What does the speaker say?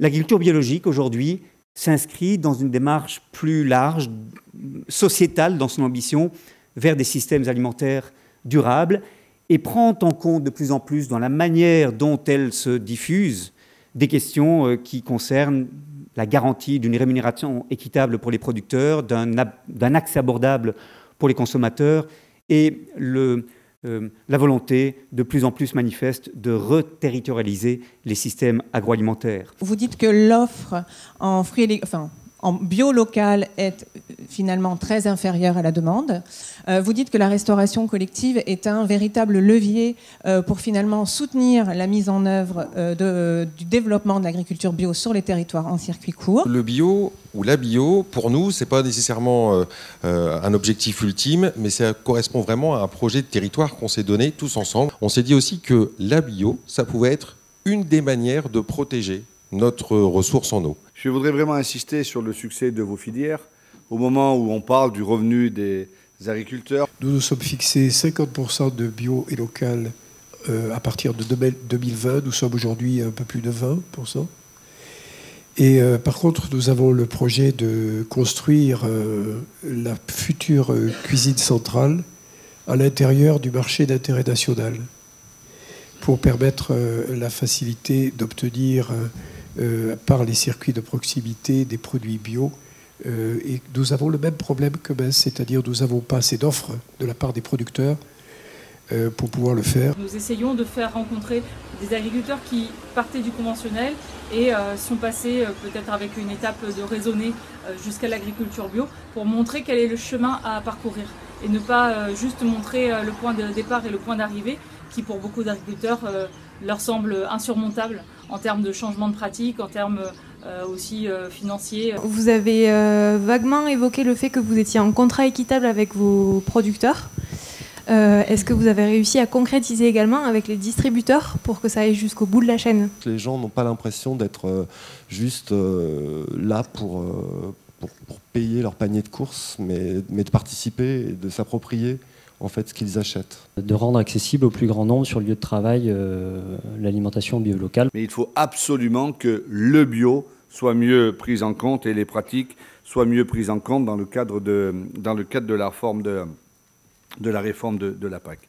L'agriculture biologique, aujourd'hui, s'inscrit dans une démarche plus large, sociétale dans son ambition, vers des systèmes alimentaires durables et prend en compte de plus en plus dans la manière dont elle se diffuse des questions qui concernent la garantie d'une rémunération équitable pour les producteurs, d'un accès abordable pour les consommateurs et la volonté de plus en plus manifeste de reterritorialiser les systèmes agroalimentaires. Vous dites que l'offre en fruits et légumes, en bio local est finalement très inférieure à la demande. Vous dites que la restauration collective est un véritable levier pour finalement soutenir la mise en œuvre du développement de l'agriculture bio sur les territoires en circuit court. Le bio ou la bio, pour nous, ce n'est pas nécessairement un objectif ultime, mais ça correspond vraiment à un projet de territoire qu'on s'est donné tous ensemble. On s'est dit aussi que la bio, ça pouvait être une des manières de protéger notre ressource en eau. Je voudrais vraiment insister sur le succès de vos filières. Au moment où on parle du revenu des agriculteurs. Nous nous sommes fixés 50% de bio et local à partir de 2020. Nous sommes aujourd'hui un peu plus de 20%. Et par contre, nous avons le projet de construire la future cuisine centrale à l'intérieur du marché d'intérêt national pour permettre la facilité d'obtenir par les circuits de proximité des produits bio. Et nous avons le même problème que Metz, c'est-à-dire nous n'avons pas assez d'offres de la part des producteurs pour pouvoir le faire. Nous essayons de faire rencontrer des agriculteurs qui partaient du conventionnel et sont passés peut-être avec une étape de raisonner jusqu'à l'agriculture bio pour montrer quel est le chemin à parcourir et ne pas juste montrer le point de départ et le point d'arrivée qui pour beaucoup d'agriculteurs leur semble insurmontable en termes de changement de pratique, en termes aussi financiers. Vous avez vaguement évoqué le fait que vous étiez en contrat équitable avec vos producteurs. Est-ce que vous avez réussi à concrétiser également avec les distributeurs pour que ça aille jusqu'au bout de la chaîne? Les gens n'ont pas l'impression d'être juste là pour payer leur panier de courses, mais de participer et de s'approprier en fait ce qu'ils achètent. De rendre accessible au plus grand nombre sur le lieu de travail l'alimentation bio locale. Mais il faut absolument que le bio soit mieux pris en compte et les pratiques soient mieux prises en compte dans le cadre de la réforme de la PAC.